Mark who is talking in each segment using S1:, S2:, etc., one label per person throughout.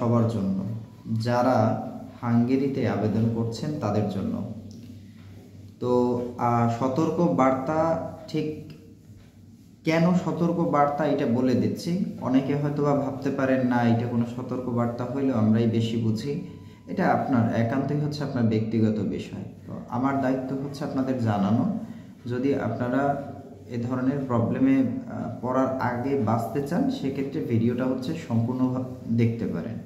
S1: সবার জন্য, যারা হাঙ্গেরিতে আবেদন করছেন তাদের জন্য। তো সতর্ক বার্তা, ঠিক কেন সতর্ক বার্তা এটা বলে দিচ্ছি। অনেকে হয়তো বা ভাবতে পারেন না এটা কোনো সতর্ক বার্তা হইলেও আমরাই বেশি বুঝি। এটা আপনার একান্তই হচ্ছে আপনার ব্যক্তিগত বিষয়। তো আমার দায়িত্ব হচ্ছে আপনাদের জানানো। যদি আপনারা এ ধরনের প্রবলেমে পড়ার আগে বাঁচতে চান, সেক্ষেত্রে ভিডিওটা হচ্ছে সম্পূর্ণ দেখতে পারেন।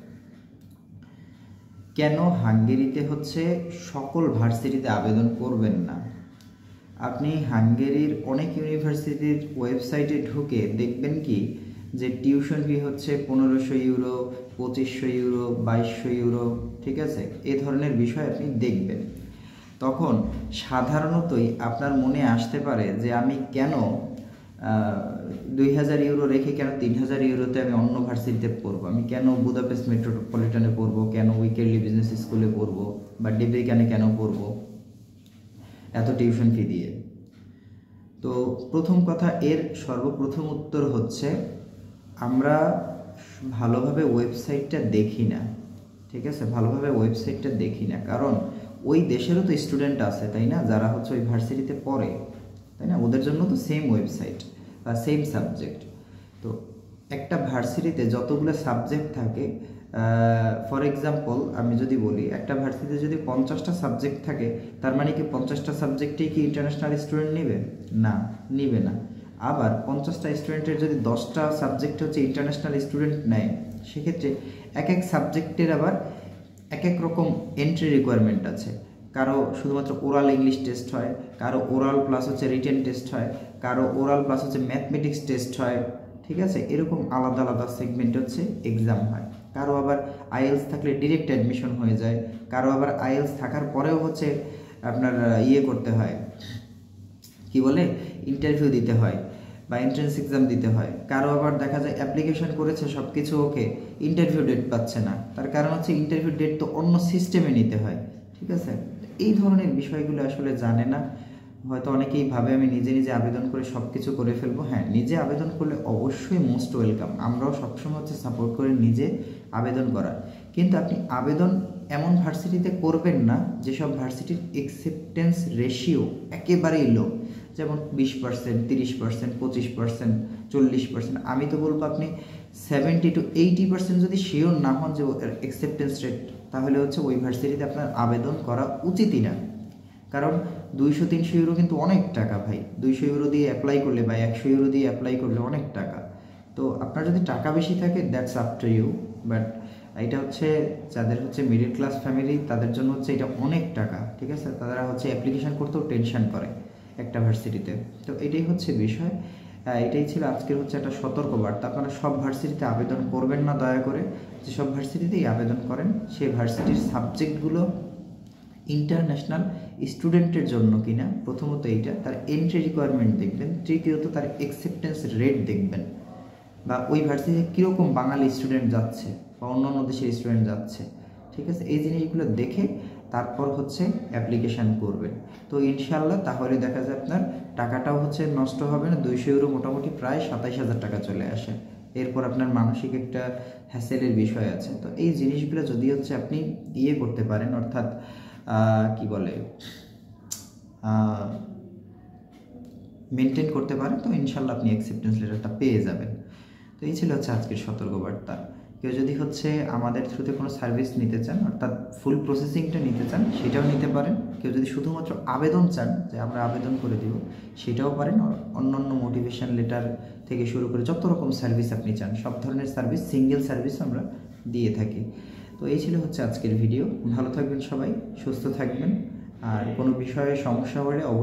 S1: কেন হাঙ্গেরিতে হচ্ছে সকল ভার্সিটিতে আবেদন করবেন না? আপনি হাঙ্গেরির অনেক ইউনিভার্সিটির ওয়েবসাইটে ঢুকে দেখবেন কি যে টিউশন ফি হচ্ছে 1500 ইউরো, 2500 ইউরো, 2200 ইউরো, ঠিক আছে? এ ধরনের বিষয় আপনি দেখবেন। তখন সাধারণতই আপনার মনে আসতে পারে যে আমি কেন 2000 ইউরো রেখে কেন 3000 ইউরোতে আমি অন্য ভার্সিটিতে পড়বো, আমি কেন বুদাপেস্ট মেট্রোপলিটনে পড়বো, কেন উইকেরলি বিজনেস স্কুলে পড়বো বা ডেব্রিকানে কেন পড়বো এত টিউশন ফি দিয়ে। তো প্রথম কথা, এর সর্বপ্রথম উত্তর হচ্ছে আমরা ভালোভাবে ওয়েবসাইটটা দেখি না, ঠিক আছে? ভালোভাবে ওয়েবসাইটটা দেখি না, কারণ ওই দেশেরও তো স্টুডেন্ট আছে, তাই না, যারা হচ্ছে ওই ভার্সিটিতে পড়ে, তাই না? ওদের জন্য তো সেম ওয়েবসাইট বা সেম সাবজেক্ট। তো একটা ভার্সিটিতে যতগুলো সাবজেক্ট থাকে, ফর এক্সাম্পল আমি যদি বলি একটা ভার্সিটিতে যদি 50টা সাবজেক্ট থাকে, তার মানে কি 50টা সাবজেক্টেই কি ইন্টারন্যাশনাল স্টুডেন্ট নেবে? না, নিবে না। আবার 50টা স্টুডেন্টের যদি 10টা সাবজেক্ট হচ্ছে ইন্টারন্যাশনাল স্টুডেন্ট নেয়, সেক্ষেত্রে এক এক সাবজেক্টের আবার এক এক রকম এন্ট্রি রিকোয়ারমেন্ট আছে। কারো শুধুমাত্র ওরাল ইংলিশ টেস্ট হয়, কারো ওরাল প্লাস হচ্ছে রিটেন টেস্ট হয়, কারো ওরাল প্লাস হচ্ছে ম্যাথমেটিক্স টেস্ট হয়, ঠিক আছে? এরকম আলাদা আলাদা সেগমেন্ট হচ্ছে এক্সাম হয়। কারো আবার আইএলস থাকলে ডিরেক্ট অ্যাডমিশন হয়ে যায়, কারো আবার আইএলস থাকার পরেও হচ্ছে আপনার করতে হয়, কি বলে, ইন্টারভিউ দিতে হয় বা এন্ট্রান্স এক্সাম দিতে হয়। কারো আবার দেখা যায় অ্যাপ্লিকেশন করেছে সব কিছু ওকে, ইন্টারভিউ ডেট পাচ্ছে না, তার কারণ হচ্ছে ইন্টারভিউ ডেট তো অন্য সিস্টেমে নিতে হয়, ঠিক আছে? এই ধরনের বিষয়গুলো আসলে জানে না। হয়তো অনেকেই ভাবে আমি নিজে নিজে আবেদন করে সব কিছু করে ফেলবো। হ্যাঁ, নিজে আবেদন করলে অবশ্যই মোস্ট ওয়েলকাম, আমরাও সবসময় হচ্ছে সাপোর্ট করে নিজে আবেদন করা। কিন্তু আপনি আবেদন এমন ভার্সিটিতে করবেন না যেসব ভার্সিটির অ্যাকসেপ্টেন্স রেশিও একেবারেই লো, যেমন 20%, 30%, 25%, 40%। আমি তো বলবো আপনি 70 to 80% যদি শিওর না হন যে অ্যাকসেপ্টেন্স রেট, তাহলে হচ্ছে ওই ভার্সিটিতে আপনার আবেদন করা উচিতই না। কারণ 200-300 ইউরো কিন্তু অনেক টাকা ভাই। 200 ইউরো দিয়ে অ্যাপ্লাই করলে বা 100 ইউরো দিয়ে অ্যাপ্লাই করলে অনেক টাকা। তো আপনার যদি টাকা বেশি থাকে, that's up to you, but এটা হচ্ছে যাদের হচ্ছে মিডল ক্লাস ফ্যামিলি, তাদের জন্য হচ্ছে এটা অনেক টাকা, ঠিক আছে? তারা হচ্ছে অ্যাপ্লিকেশন করতেও টেনশন করে একটা ভার্সিটিতে। তো এটাই হচ্ছে বিষয়। এটাই ছিল আজকের হচ্ছে একটা সতর্কবার্তা। আপনারা সব ভার্সিটিতে আবেদন করবেন না দয়া করে। যেসব ভার্সিটিতেই আবেদন করেন, সেই ভার্সিটির সাবজেক্টগুলো ইন্টারন্যাশনাল স্টুডেন্টের জন্য কিনা, প্রথমত এইটা, তার এন্ট্রি রিকোয়ারমেন্ট দেখবেন। তৃতীয়ত তার অ্যাকসেপ্টেন্স রেট দেখবেন, বা ওই ভার্সিটিতে কীরকম বাঙালি স্টুডেন্ট যাচ্ছে বা অন্যান্য দেশের স্টুডেন্ট যাচ্ছে, ঠিক আছে? এই জিনিসগুলো দেখে তারপর হচ্ছে অ্যাপ্লিকেশান করবেন। তো ইনশাল্লাহ তাহলে দেখা যায় আপনার টাকাটাও হচ্ছে নষ্ট হবে না। 200 ইউরো মোটামুটি প্রায় 27,000 টাকা চলে আসে। এরপর আপনার মানসিক একটা হ্যাসেলের বিষয় আছে। তো এই জিনিসগুলো যদি হচ্ছে আপনি করতে পারেন, অর্থাৎ কি বলে, মেনটেন করতে পারেন, তো ইনশাল্লাহ আপনি অ্যাকসেপ্টেন্স লেটারটা পেয়ে যাবেন। তো এই ছিল হচ্ছে আজকের সতর্কবার্তা। কেউ যদি হচ্ছে আমাদের থ্রুতে কোনো সার্ভিস নিতে চান, অর্থাৎ ফুল প্রসেসিংটা নিতে চান, সেটাও নিতে পারেন। কেউ যদি শুধুমাত্র আবেদন চান যে আমরা আবেদন করে দিব, সেটাও পারেন। অন্যান্য মোটিভেশন লেটার থেকে শুরু করে যত রকম সার্ভিস আপনি চান, সব ধরনের সার্ভিস, সিঙ্গেল সার্ভিস আমরা দিয়ে থাকি। তো এই ছিল হচ্ছে আজকের ভিডিও। ভালো থাকবেন সবাই, সুস্থ থাকবেন, আর কোনো বিষয়ে সমস্যা হলে অবশ্যই